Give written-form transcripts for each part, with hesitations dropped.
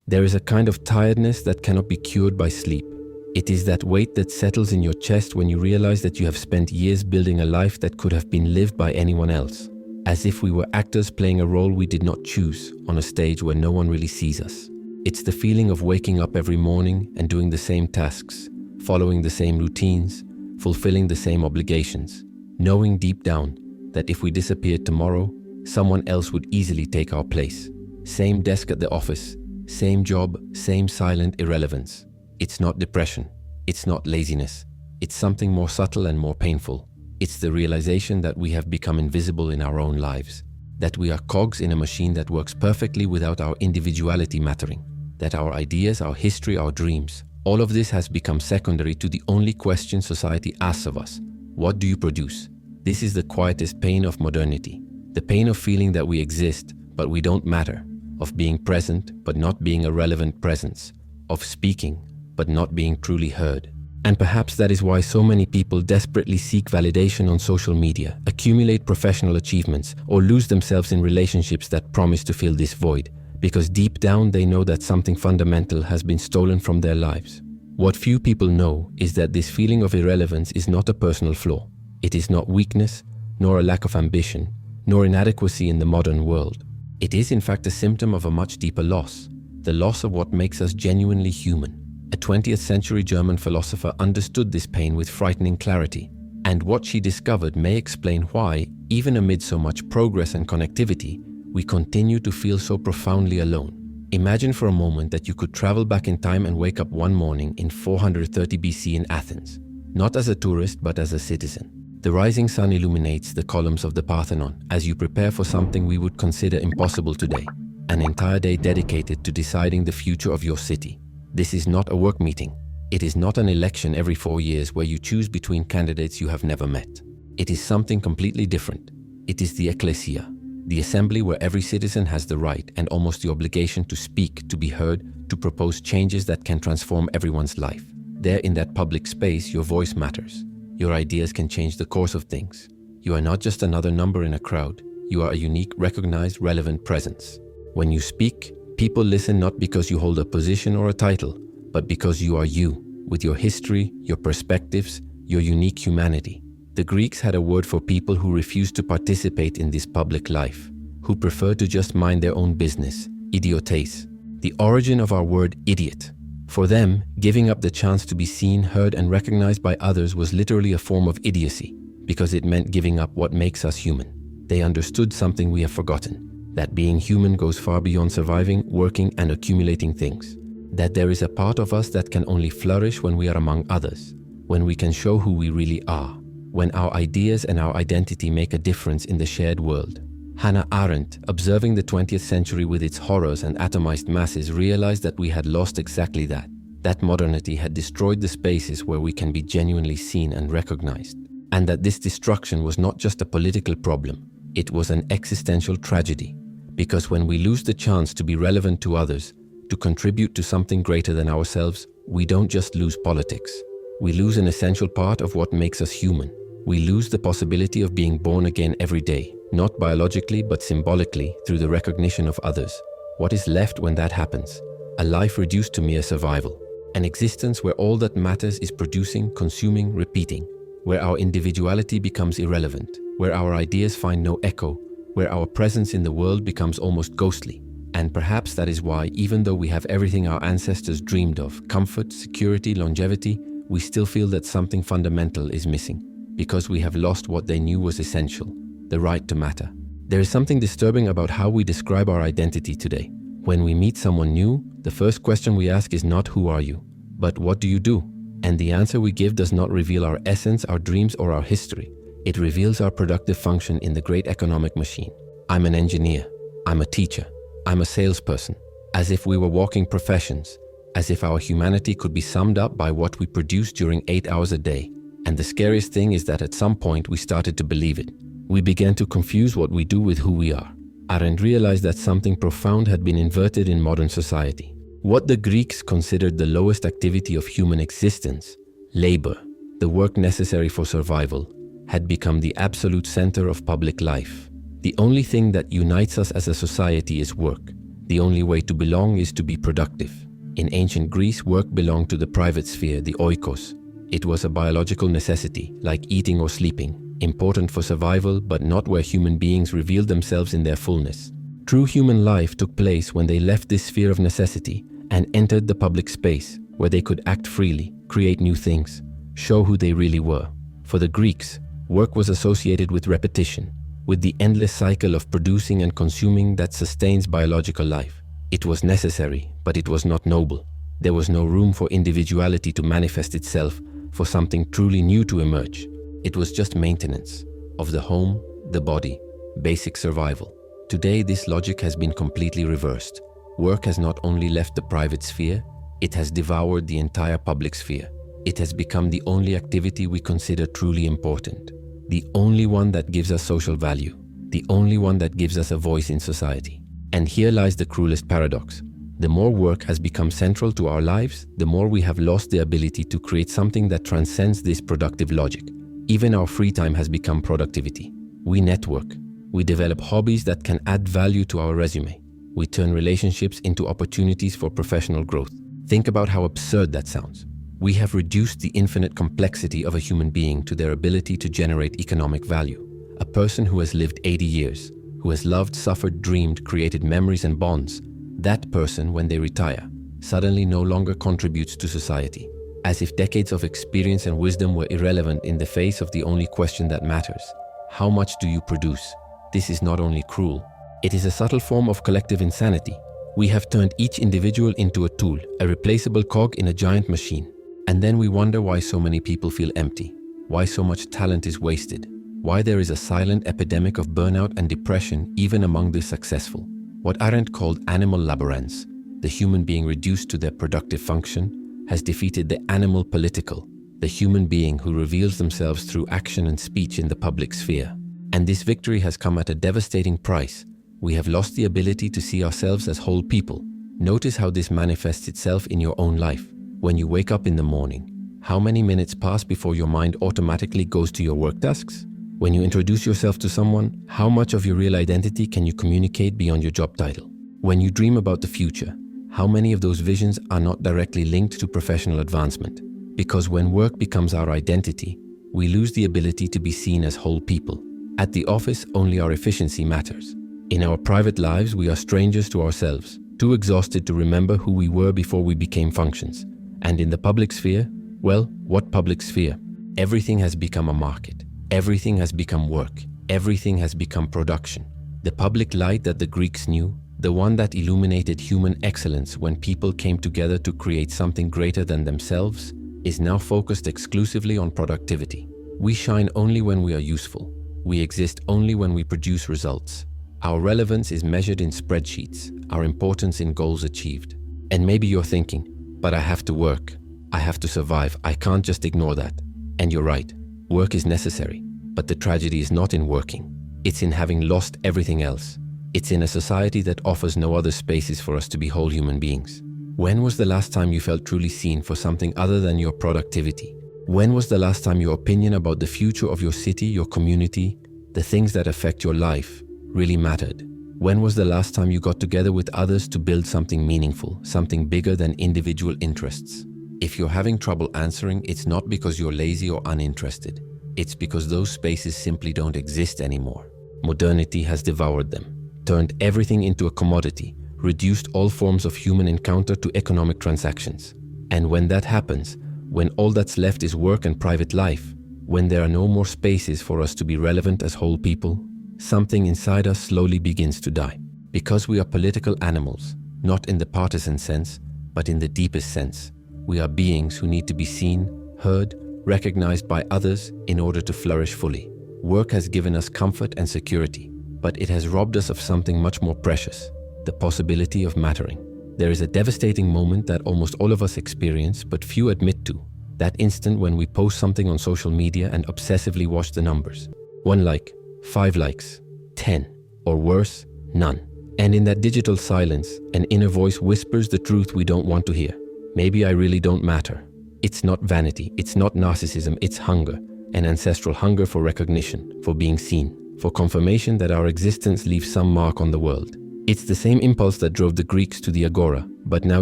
There is a kind of tiredness that cannot be cured by sleep. It is that weight that settles in your chest when you realize that you have spent years building a life that could have been lived by anyone else, as if we were actors playing a role we did not choose on a stage where no one really sees us. It's the feeling of waking up every morning and doing the same tasks, following the same routines, fulfilling the same obligations, knowing deep down that if we disappeared tomorrow, someone else would easily take our place. Same desk at the office, same job, same silent irrelevance. It's not depression. It's not laziness. It's something more subtle and more painful. It's the realization that we have become invisible in our own lives, that we are cogs in a machine that works perfectly without our individuality mattering, that our ideas, our history, our dreams, all of this has become secondary to the only question society asks of us. What do you produce? This is the quietest pain of modernity. The pain of feeling that we exist, but we don't matter, of being present, but not being a relevant presence, of speaking, but not being truly heard. And perhaps that is why so many people desperately seek validation on social media, accumulate professional achievements, or lose themselves in relationships that promise to fill this void, because deep down they know that something fundamental has been stolen from their lives. What few people know is that this feeling of irrelevance is not a personal flaw. It is not weakness, nor a lack of ambition, nor inadequacy in the modern world. It is in fact a symptom of a much deeper loss, the loss of what makes us genuinely human. A 20th century German philosopher understood this pain with frightening clarity, and what she discovered may explain why, even amid so much progress and connectivity, we continue to feel so profoundly alone. Imagine for a moment that you could travel back in time and wake up one morning in 430 BC in Athens, not as a tourist but as a citizen. The rising sun illuminates the columns of the Parthenon as you prepare for something we would consider impossible today, an entire day dedicated to deciding the future of your city. This is not a work meeting. It is not an election every 4 years where you choose between candidates you have never met. It is something completely different. It is the ecclesia, the assembly where every citizen has the right and almost the obligation to speak, to be heard, to propose changes that can transform everyone's life. There in that public space, your voice matters. Your ideas can change the course of things. You are not just another number in a crowd. You are a unique, recognized, relevant presence. When you speak, people listen not because you hold a position or a title, but because you are you, with your history, your perspectives, your unique humanity. The Greeks had a word for people who refused to participate in this public life, who preferred to just mind their own business, idiotes. The origin of our word idiot. For them, giving up the chance to be seen, heard, and recognized by others was literally a form of idiocy, because it meant giving up what makes us human. They understood something we have forgotten. That being human goes far beyond surviving, working, and accumulating things. That there is a part of us that can only flourish when we are among others, when we can show who we really are, when our ideas and our identity make a difference in the shared world. Hannah Arendt, observing the 20th century with its horrors and atomized masses, realized that we had lost exactly that. That modernity had destroyed the spaces where we can be genuinely seen and recognized. And that this destruction was not just a political problem, it was an existential tragedy. Because when we lose the chance to be relevant to others, to contribute to something greater than ourselves, we don't just lose politics. We lose an essential part of what makes us human. We lose the possibility of being born again every day, not biologically but symbolically through the recognition of others. What is left when that happens? A life reduced to mere survival. An existence where all that matters is producing, consuming, repeating. Where our individuality becomes irrelevant. Where our ideas find no echo. Where our presence in the world becomes almost ghostly. And perhaps that is why, even though we have everything our ancestors dreamed of, comfort, security, longevity, we still feel that something fundamental is missing. Because we have lost what they knew was essential, the right to matter. There is something disturbing about how we describe our identity today. When we meet someone new, the first question we ask is not "who are you?" but "what do you do?" And the answer we give does not reveal our essence, our dreams, or our history. It reveals our productive function in the great economic machine. I'm an engineer. I'm a teacher. I'm a salesperson. As if we were walking professions. As if our humanity could be summed up by what we produce during 8 hours a day. And the scariest thing is that at some point we started to believe it. We began to confuse what we do with who we are. Arendt realized that something profound had been inverted in modern society. What the Greeks considered the lowest activity of human existence, labor, the work necessary for survival, had become the absolute center of public life. The only thing that unites us as a society is work, The only way to belong is to be productive. In ancient Greece, work belonged to the private sphere, the oikos. It was a biological necessity, like eating or sleeping, important for survival, but not where human beings revealed themselves in their fullness. True human life took place when they left this sphere of necessity and entered the public space, where they could act freely, create new things, show who they really were. For the Greeks, work was associated with repetition, with the endless cycle of producing and consuming that sustains biological life. It was necessary, but it was not noble. There was no room for individuality to manifest itself, for something truly new to emerge. It was just maintenance of the home, the body, basic survival. Today, this logic has been completely reversed. Work has not only left the private sphere, it has devoured the entire public sphere. It has become the only activity we consider truly important, the only one that gives us social value, the only one that gives us a voice in society. And here lies the cruelest paradox. The more work has become central to our lives, the more we have lost the ability to create something that transcends this productive logic. Even our free time has become productivity. We network. We develop hobbies that can add value to our resume. We turn relationships into opportunities for professional growth. Think about how absurd that sounds. We have reduced the infinite complexity of a human being to their ability to generate economic value. A person who has lived 80 years, who has loved, suffered, dreamed, created memories and bonds, that person, when they retire, suddenly no longer contributes to society, as if decades of experience and wisdom were irrelevant in the face of the only question that matters. How much do you produce? This is not only cruel, it is a subtle form of collective insanity. We have turned each individual into a tool, a replaceable cog in a giant machine. And then we wonder why so many people feel empty, why so much talent is wasted, why there is a silent epidemic of burnout and depression even among the successful. What Arendt called animal laborance, the human being reduced to their productive function, has defeated the animal political, the human being who reveals themselves through action and speech in the public sphere. And this victory has come at a devastating price. We have lost the ability to see ourselves as whole people. Notice how this manifests itself in your own life. When you wake up in the morning, how many minutes pass before your mind automatically goes to your work tasks? When you introduce yourself to someone, how much of your real identity can you communicate beyond your job title? When you dream about the future, how many of those visions are not directly linked to professional advancement? Because when work becomes our identity, we lose the ability to be seen as whole people. At the office, only our efficiency matters. In our private lives, we are strangers to ourselves, too exhausted to remember who we were before we became functions. And in the public sphere, well, what public sphere? Everything has become a market. Everything has become work. Everything has become production. The public light that the Greeks knew, the one that illuminated human excellence when people came together to create something greater than themselves, is now focused exclusively on productivity. We shine only when we are useful. We exist only when we produce results. Our relevance is measured in spreadsheets, our importance in goals achieved. And maybe you're thinking, but I have to work. I have to survive. I can't just ignore that. And you're right. Work is necessary. But the tragedy is not in working. It's in having lost everything else. It's in a society that offers no other spaces for us to be whole human beings. When was the last time you felt truly seen for something other than your productivity? When was the last time your opinion about the future of your city, your community, the things that affect your life, really mattered? When was the last time you got together with others to build something meaningful, something bigger than individual interests? If you're having trouble answering, it's not because you're lazy or uninterested. It's because those spaces simply don't exist anymore. Modernity has devoured them, turned everything into a commodity, reduced all forms of human encounter to economic transactions. And when that happens, when all that's left is work and private life, when there are no more spaces for us to be relevant as whole people, something inside us slowly begins to die. Because we are political animals, not in the partisan sense, but in the deepest sense. We are beings who need to be seen, heard, recognized by others in order to flourish fully. Work has given us comfort and security, but it has robbed us of something much more precious, the possibility of mattering. There is a devastating moment that almost all of us experience, but few admit to. That instant when we post something on social media and obsessively watch the numbers. 1 like, 5 likes, 10, or worse, none. And in that digital silence, an inner voice whispers the truth we don't want to hear. Maybe I really don't matter. It's not vanity, it's not narcissism, it's hunger. An ancestral hunger for recognition, for being seen, for confirmation that our existence leaves some mark on the world. It's the same impulse that drove the Greeks to the agora, but now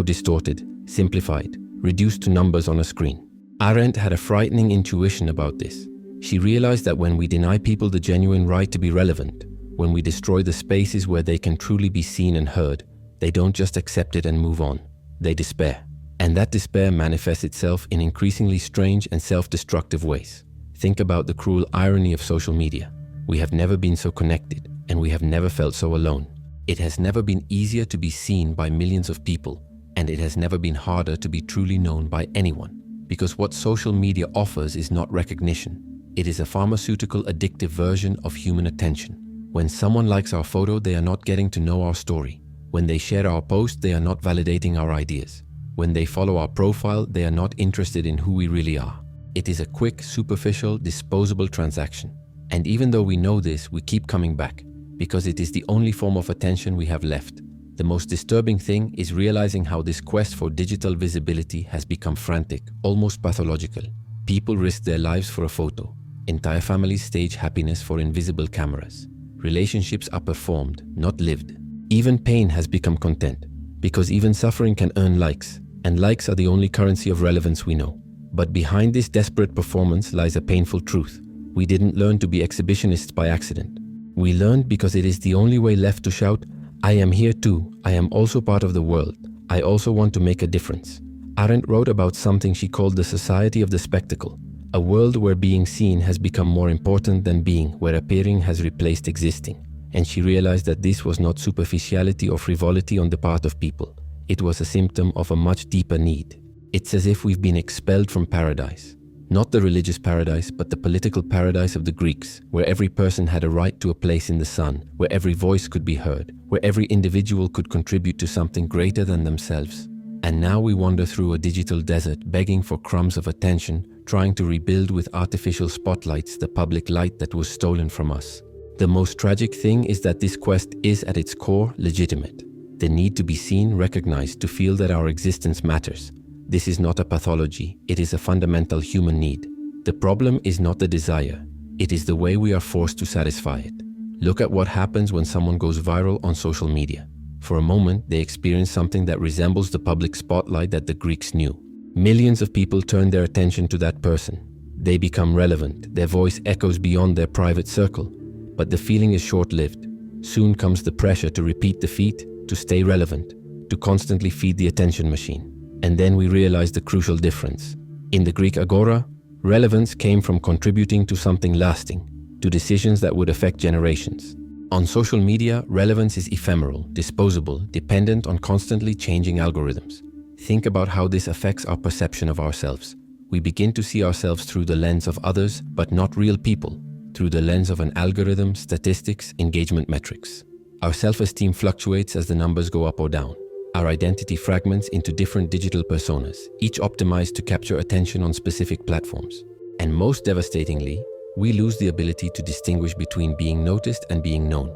distorted, simplified, reduced to numbers on a screen. Arendt had a frightening intuition about this. She realized that when we deny people the genuine right to be relevant, when we destroy the spaces where they can truly be seen and heard, they don't just accept it and move on, they despair. And that despair manifests itself in increasingly strange and self-destructive ways. Think about the cruel irony of social media. We have never been so connected, and we have never felt so alone. It has never been easier to be seen by millions of people, and it has never been harder to be truly known by anyone. Because what social media offers is not recognition. It is a pharmaceutical addictive version of human attention. When someone likes our photo, they are not getting to know our story. When they share our post, they are not validating our ideas. When they follow our profile, they are not interested in who we really are. It is a quick, superficial, disposable transaction. And even though we know this, we keep coming back, because it is the only form of attention we have left. The most disturbing thing is realizing how this quest for digital visibility has become frantic, almost pathological. People risk their lives for a photo. Entire families stage happiness for invisible cameras. Relationships are performed, not lived. Even pain has become content, because even suffering can earn likes, and likes are the only currency of relevance we know. But behind this desperate performance lies a painful truth. We didn't learn to be exhibitionists by accident. We learned because it is the only way left to shout, "I am here too, I am also part of the world, I also want to make a difference." Arendt wrote about something she called the society of the spectacle, a world where being seen has become more important than being, where appearing has replaced existing. And she realized that this was not superficiality or frivolity on the part of people. It was a symptom of a much deeper need. It's as if we've been expelled from paradise. Not the religious paradise, but the political paradise of the Greeks, where every person had a right to a place in the sun, where every voice could be heard, where every individual could contribute to something greater than themselves. And now we wander through a digital desert, begging for crumbs of attention, trying to rebuild with artificial spotlights the public light that was stolen from us. The most tragic thing is that this quest is at its core legitimate. The need to be seen, recognized, to feel that our existence matters. This is not a pathology, it is a fundamental human need. The problem is not the desire, it is the way we are forced to satisfy it. Look at what happens when someone goes viral on social media. For a moment, they experience something that resembles the public spotlight that the Greeks knew. Millions of people turn their attention to that person. They become relevant, their voice echoes beyond their private circle. But the feeling is short-lived. Soon comes the pressure to repeat the feat, to stay relevant, to constantly feed the attention machine. And then we realize the crucial difference. In the Greek agora, relevance came from contributing to something lasting, to decisions that would affect generations. On social media, relevance is ephemeral, disposable, dependent on constantly changing algorithms. Think about how this affects our perception of ourselves. We begin to see ourselves through the lens of others, but not real people. Through the lens of an algorithm, statistics, engagement metrics. Our self-esteem fluctuates as the numbers go up or down. Our identity fragments into different digital personas, each optimized to capture attention on specific platforms. And most devastatingly, we lose the ability to distinguish between being noticed and being known,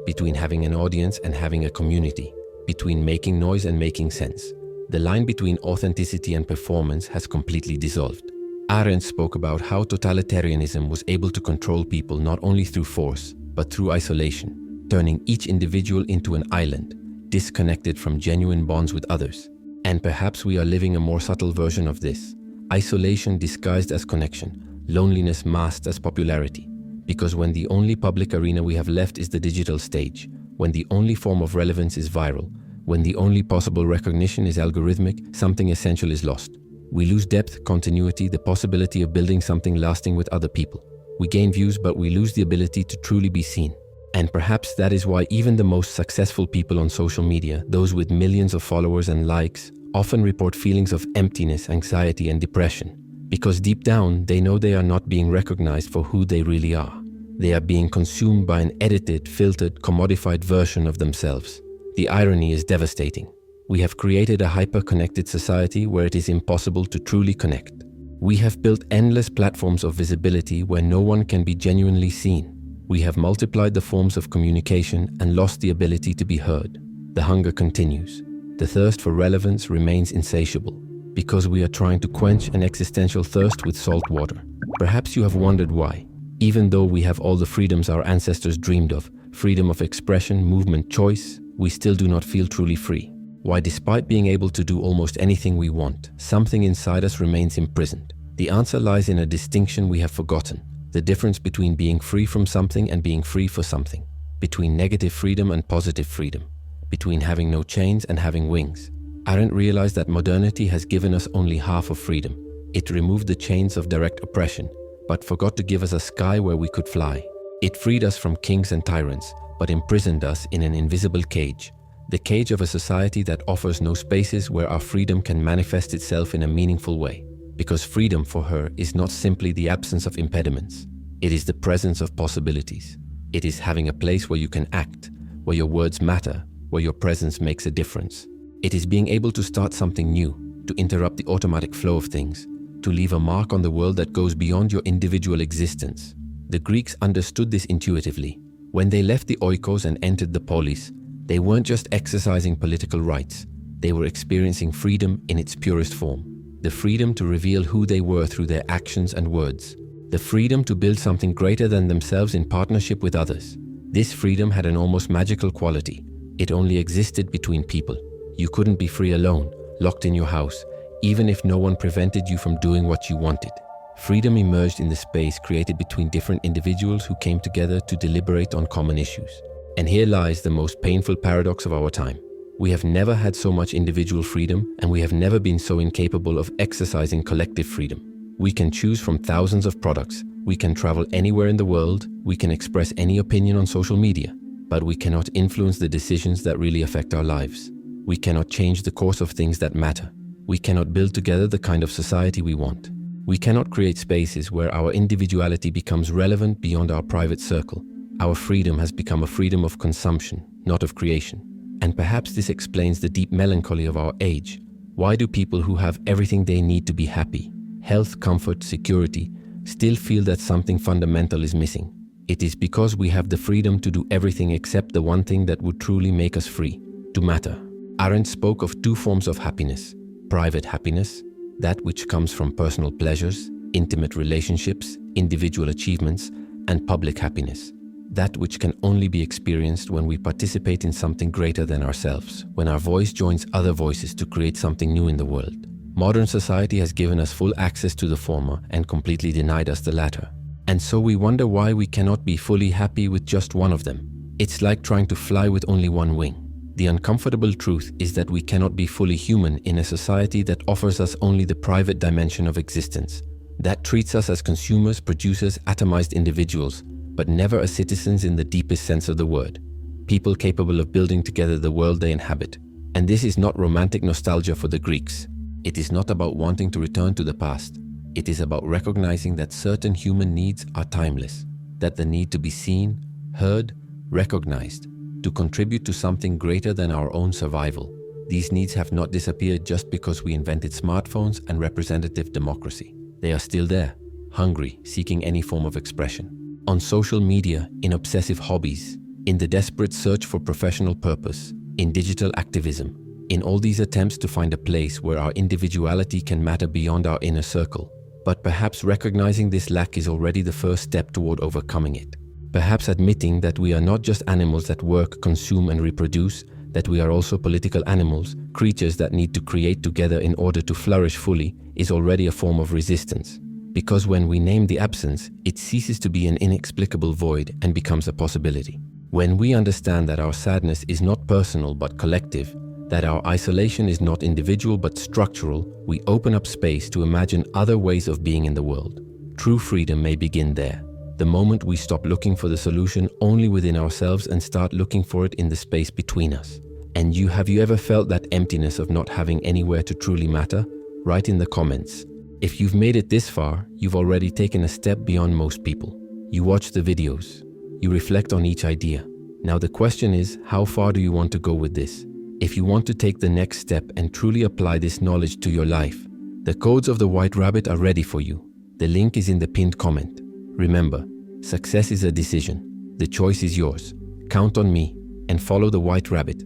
between having an audience and having a community, between making noise and making sense. The line between authenticity and performance has completely dissolved. Arendt spoke about how totalitarianism was able to control people not only through force, but through isolation, turning each individual into an island, disconnected from genuine bonds with others. And perhaps we are living a more subtle version of this. Isolation disguised as connection, loneliness masked as popularity. Because when the only public arena we have left is the digital stage, when the only form of relevance is viral, when the only possible recognition is algorithmic, something essential is lost. We lose depth, continuity, the possibility of building something lasting with other people. We gain views, but we lose the ability to truly be seen. And perhaps that is why even the most successful people on social media, those with millions of followers and likes, often report feelings of emptiness, anxiety, and depression. Because deep down, they know they are not being recognized for who they really are. They are being consumed by an edited, filtered, commodified version of themselves. The irony is devastating. We have created a hyper-connected society where it is impossible to truly connect. We have built endless platforms of visibility where no one can be genuinely seen. We have multiplied the forms of communication and lost the ability to be heard. The hunger continues. The thirst for relevance remains insatiable, because we are trying to quench an existential thirst with salt water. Perhaps you have wondered why. Even though we have all the freedoms our ancestors dreamed of, freedom of expression, movement, choice, we still do not feel truly free? Why, despite being able to do almost anything we want, something inside us remains imprisoned? The answer lies in a distinction we have forgotten: the difference between being free from something and being free for something, between negative freedom and positive freedom, between having no chains and having wings. Arendt realized that modernity has given us only half of freedom. It removed the chains of direct oppression, but forgot to give us a sky where we could fly. It freed us from kings and tyrants, but imprisoned us in an invisible cage, the cage of a society that offers no spaces where our freedom can manifest itself in a meaningful way. Because freedom for her is not simply the absence of impediments, it is the presence of possibilities. It is having a place where you can act, where your words matter, where your presence makes a difference. It is being able to start something new, to interrupt the automatic flow of things, to leave a mark on the world that goes beyond your individual existence. The Greeks understood this intuitively. When they left the oikos and entered the polis, they weren't just exercising political rights, they were experiencing freedom in its purest form. The freedom to reveal who they were through their actions and words. The freedom to build something greater than themselves in partnership with others. This freedom had an almost magical quality. It only existed between people. You couldn't be free alone, locked in your house, even if no one prevented you from doing what you wanted. Freedom emerged in the space created between different individuals who came together to deliberate on common issues. And here lies the most painful paradox of our time. We have never had so much individual freedom, and we have never been so incapable of exercising collective freedom. We can choose from thousands of products, we can travel anywhere in the world, we can express any opinion on social media, but we cannot influence the decisions that really affect our lives. We cannot change the course of things that matter. We cannot build together the kind of society we want. We cannot create spaces where our individuality becomes relevant beyond our private circle. Our freedom has become a freedom of consumption, not of creation. And perhaps this explains the deep melancholy of our age. Why do people who have everything they need to be happy, health, comfort, security, still feel that something fundamental is missing? It is because we have the freedom to do everything except the one thing that would truly make us free, to matter. Arendt spoke of two forms of happiness: private happiness, that which comes from personal pleasures, intimate relationships, individual achievements, and public happiness, that which can only be experienced when we participate in something greater than ourselves, when our voice joins other voices to create something new in the world. Modern society has given us full access to the former and completely denied us the latter. And so we wonder why we cannot be fully happy with just one of them. It's like trying to fly with only one wing. The uncomfortable truth is that we cannot be fully human in a society that offers us only the private dimension of existence, that treats us as consumers, producers, atomized individuals, but never as citizens in the deepest sense of the word, people capable of building together the world they inhabit. And this is not romantic nostalgia for the Greeks. It is not about wanting to return to the past. It is about recognizing that certain human needs are timeless, that the need to be seen, heard, recognized, to contribute to something greater than our own survival. These needs have not disappeared just because we invented smartphones and representative democracy. They are still there, hungry, seeking any form of expression. On social media, in obsessive hobbies, in the desperate search for professional purpose, in digital activism, in all these attempts to find a place where our individuality can matter beyond our inner circle. But perhaps recognizing this lack is already the first step toward overcoming it. Perhaps admitting that we are not just animals that work, consume, and reproduce, that we are also political animals, creatures that need to create together in order to flourish fully, is already a form of resistance. Because when we name the absence, it ceases to be an inexplicable void and becomes a possibility. When we understand that our sadness is not personal but collective, that our isolation is not individual but structural, we open up space to imagine other ways of being in the world. True freedom may begin there, the moment we stop looking for the solution only within ourselves and start looking for it in the space between us. And have you ever felt that emptiness of not having anywhere to truly matter? Write in the comments. If you've made it this far, you've already taken a step beyond most people. You watch the videos. You reflect on each idea. Now the question is, how far do you want to go with this? If you want to take the next step and truly apply this knowledge to your life, the codes of the White Rabbit are ready for you. The link is in the pinned comment. Remember, success is a decision. The choice is yours. Count on me and follow the White Rabbit.